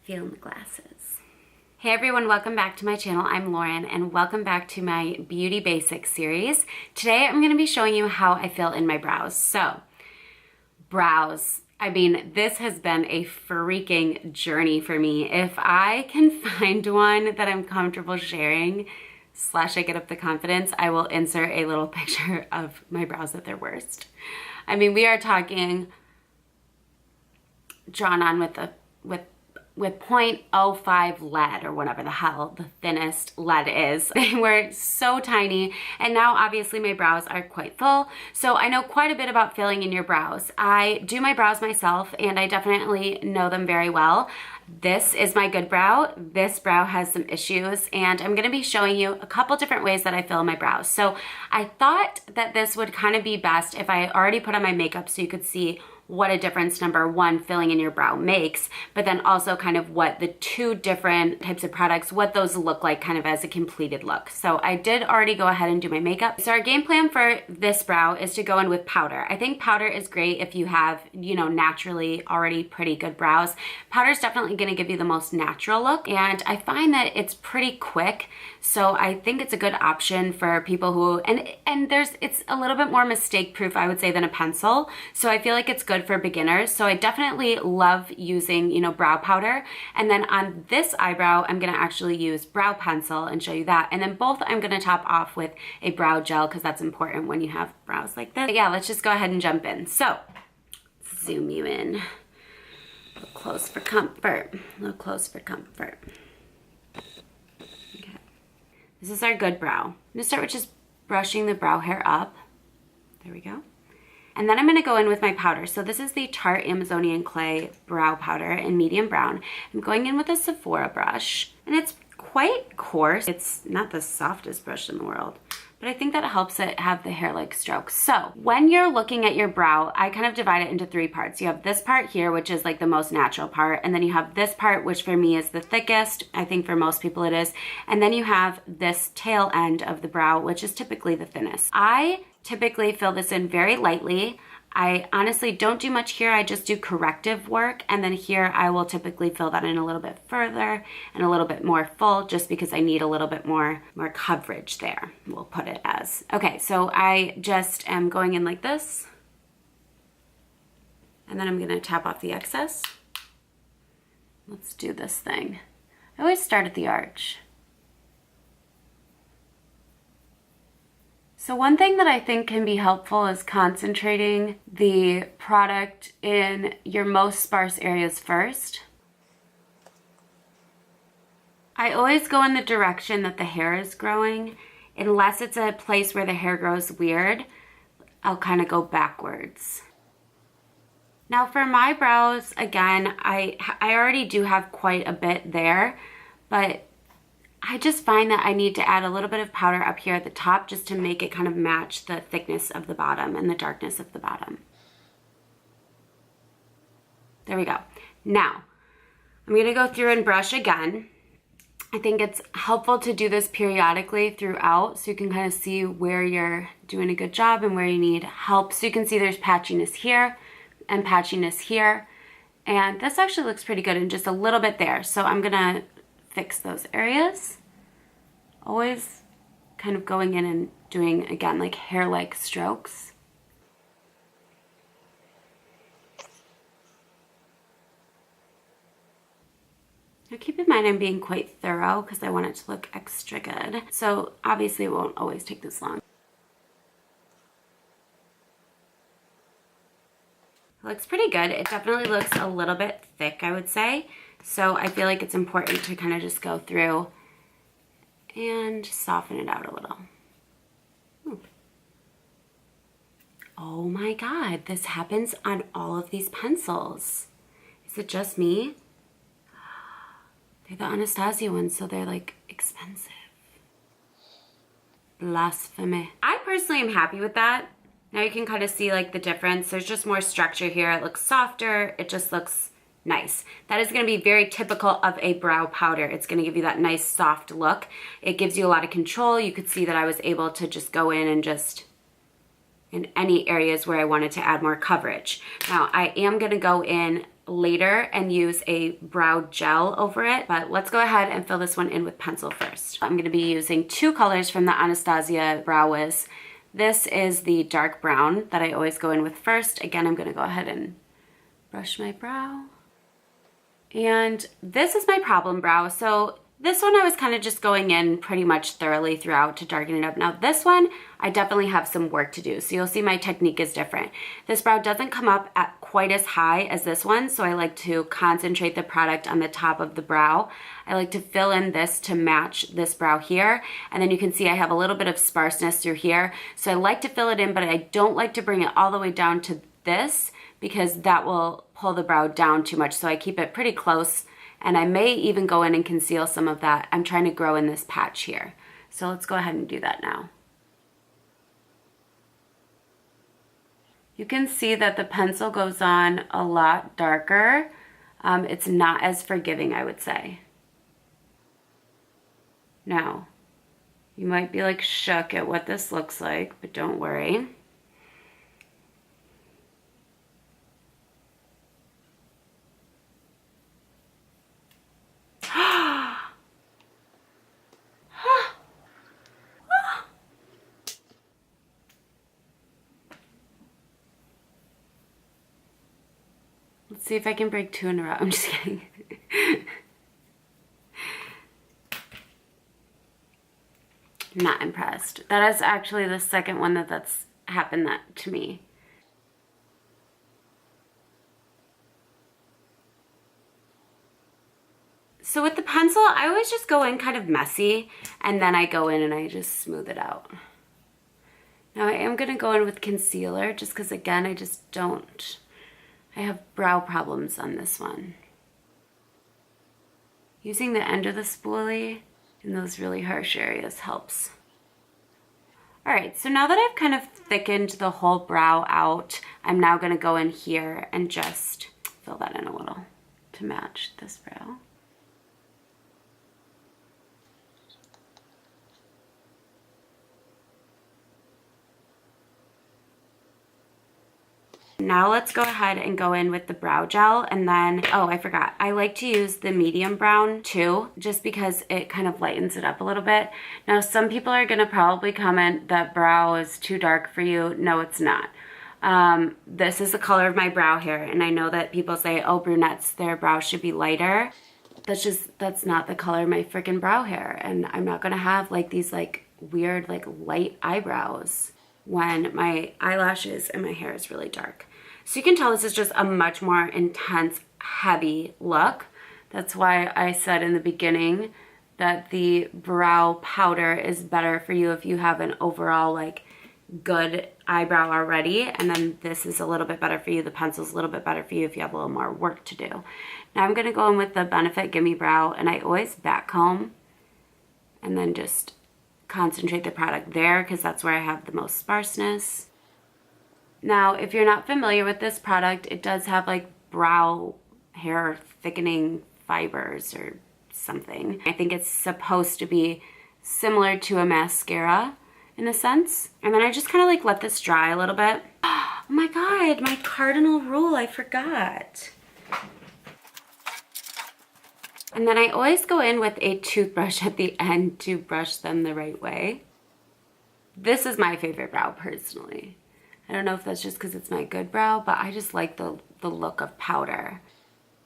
Feeling the glasses. Hey everyone, welcome back to my channel. I'm Lauren and welcome back to my Beauty Basics series. Today I'm going to be showing you how I fill in my brows. So, brows. I mean, this has been a freaking journey for me. If I can find one that I'm comfortable sharing, / I get up the confidence, I will insert a little picture of my brows at their worst. I mean, we are talking drawn on with 0.05 lead or whatever the hell the thinnest lead is. They were so tiny, and now obviously my brows are quite full, so I know quite a bit about filling in your brows. I do my brows myself and I definitely know them very well. This is my good brow. This brow has some issues, and I'm gonna be showing you a couple different ways that I fill my brows. So I thought that this would kind of be best if I already put on my makeup so you could see what a difference, number one, filling in your brow makes, but then also kind of what the two different types of products, what those look like kind of as a completed look. So I did already go ahead and do my makeup. So our game plan for this brow is to go in with powder. I think powder is great if you have, you know, naturally already pretty good brows. Powder is definitely gonna give you the most natural look, and I find that it's pretty quick. So I think it's a good option for people who, and it's a little bit more mistake proof, I would say, than a pencil. So I feel like it's good for beginners. So I definitely love using, you know, brow powder. And then on this eyebrow, I'm gonna actually use brow pencil and show you that. And then both I'm gonna top off with a brow gel because that's important when you have brows like this. But yeah, let's just go ahead and jump in. So, zoom you in. A little close for comfort. A little close for comfort. Okay. This is our good brow. I'm gonna start with just brushing the brow hair up. There we go. And then I'm gonna go in with my powder. So this is the Tarte Amazonian Clay Brow Powder in medium brown. I'm going in with a Sephora brush, and it's quite coarse. It's not the softest brush in the world, but I think that helps it have the hair-like strokes. So when you're looking at your brow, I kind of divide it into three parts. You have this part here, which is like the most natural part, and then you have this part, which for me is the thickest. I think for most people it is. And then you have this tail end of the brow, which is typically the thinnest. I typically fill this in very lightly. I honestly don't do much here. I just do corrective work, and then here I will typically fill that in a little bit further and a little bit more full, just because I need a little bit more coverage there, we'll put it as. Okay, so I just am going in like this, and then I'm gonna tap off the excess. Let's do this thing. I always start at the arch. So one thing that I think can be helpful is concentrating the product in your most sparse areas first. I always go in the direction that the hair is growing. Unless it's a place where the hair grows weird, I'll kind of go backwards. Now for my brows, again, I already do have quite a bit there, but I just find that I need to add a little bit of powder up here at the top just to make it kind of match the thickness of the bottom and the darkness of the bottom. There we go. Now, I'm gonna go through and brush again. I think it's helpful to do this periodically throughout so you can kind of see where you're doing a good job and where you need help. So you can see there's patchiness here and patchiness here. And this actually looks pretty good and just a little bit there. So I'm gonna fix those areas. Always kind of going in and doing, again, like hair-like strokes. Now keep in mind I'm being quite thorough because I want it to look extra good. So obviously it won't always take this long. It looks pretty good. It definitely looks a little bit thick, I would say. So I feel like it's important to kind of just go through and soften it out a little. Ooh. Oh my God, this happens on all of these pencils. Is it just me? They're the Anastasia ones, so they're like expensive. Blasphemy. I personally am happy with that. Now you can kind of see like the difference. There's just more structure here. It looks softer. It just looks nice. That is going to be very typical of a brow powder. It's going to give you that nice soft look. It gives you a lot of control. You could see that I was able to just go in and just in any areas where I wanted to add more coverage. Now I am going to go in later and use a brow gel over it, but let's go ahead and fill this one in with pencil first. I'm gonna be using 2 colors from the Anastasia Brow Wiz. This is the dark brown that I always go in with first. Again, I'm gonna go ahead and brush my brow. And this is my problem brow. So this one I was kind of just going in pretty much thoroughly throughout to darken it up. Now this one, I definitely have some work to do. So you'll see my technique is different. This brow doesn't come up at quite as high as this one. So I like to concentrate the product on the top of the brow. I like to fill in this to match this brow here. And then you can see I have a little bit of sparseness through here. So I like to fill it in, but I don't like to bring it all the way down to this because that will pull the brow down too much. So I keep it pretty close. And I may even go in and conceal some of that. I'm trying to grow in this patch here. So let's go ahead and do that now. You can see that the pencil goes on a lot darker. It's not as forgiving, I would say. Now, you might be like shook at what this looks like, but don't worry. Let's see if I can break 2 in a row. I'm just kidding. I'm not impressed. That is actually the second one that's happened that to me. So with the pencil, I always just go in kind of messy, and then I go in and I just smooth it out. Now I am gonna go in with concealer just because again, I have brow problems on this one. Using the end of the spoolie in those really harsh areas helps. All right, so now that I've kind of thickened the whole brow out, I'm now gonna go in here and just fill that in a little to match this brow. Now let's go ahead and go in with the brow gel, and then, oh, I forgot. I like to use the medium brown too, just because it kind of lightens it up a little bit. Now, some people are gonna probably comment that brow is too dark for you. No, it's not. This is the color of my brow hair, and I know that people say, oh, brunettes, their brow should be lighter. That's not the color of my freaking brow hair, and I'm not gonna have like these like weird like light eyebrows when my eyelashes and my hair is really dark. So you can tell this is just a much more intense, heavy look. That's why I said in the beginning that the brow powder is better for you if you have an overall like good eyebrow already, and then this is a little bit better for you. The pencil's a little bit better for you if you have a little more work to do. Now I'm gonna go in with the Benefit Gimme Brow, and I always back comb and then just concentrate the product there because that's where I have the most sparseness. Now, if you're not familiar with this product, it does have like brow hair thickening fibers or something. I think it's supposed to be similar to a mascara in a sense. And then I just kind of like let this dry a little bit. Oh my God, my cardinal rule, I forgot. And then I always go in with a toothbrush at the end to brush them the right way. This is my favorite brow personally. I don't know if that's just because it's my good brow, but I just like the look of powder.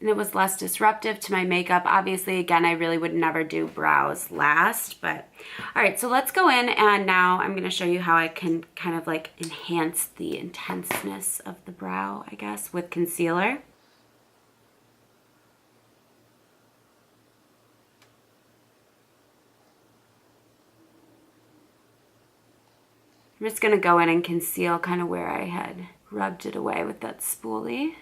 And it was less disruptive to my makeup. Obviously, again, I really would never do brows last, but all right, so let's go in, and now I'm gonna show you how I can kind of like enhance the intenseness of the brow, I guess, with concealer. I'm just gonna go in and conceal kind of where I had rubbed it away with that spoolie.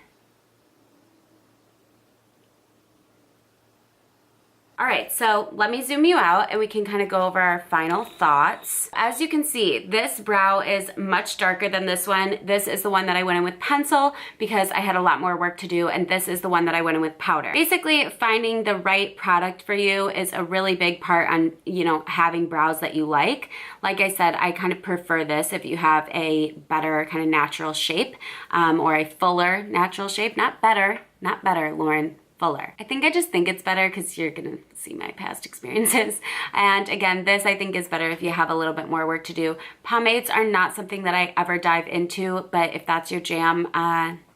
All right, so let me zoom you out and we can kind of go over our final thoughts. As you can see, this brow is much darker than this one. This is the one that I went in with pencil because I had a lot more work to do, and this is the one that I went in with powder. Basically, finding the right product for you is a really big part on, you know, having brows that you like. Like I said, I kind of prefer this if you have a better kind of natural shape or a fuller natural shape, not better, Not better, Lauren. Fuller. I think I just think it's better because you're gonna see my past experiences. And again, this I think is better if you have a little bit more work to do. Pomades are not something that I ever dive into, but if that's your jam,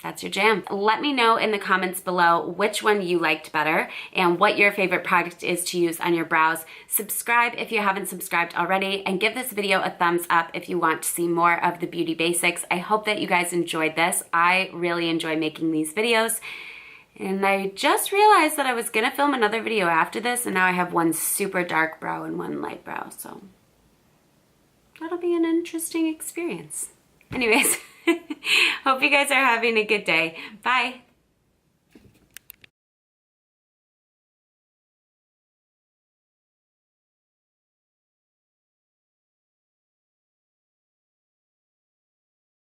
that's your jam. Let me know in the comments below which one you liked better and what your favorite product is to use on your brows. Subscribe if you haven't subscribed already, and give this video a thumbs up if you want to see more of the beauty basics. I hope that you guys enjoyed this. I really enjoy making these videos. And I just realized that I was gonna film another video after this, and now I have one super dark brow and one light brow, so that'll be an interesting experience. Anyways, hope you guys are having a good day. Bye.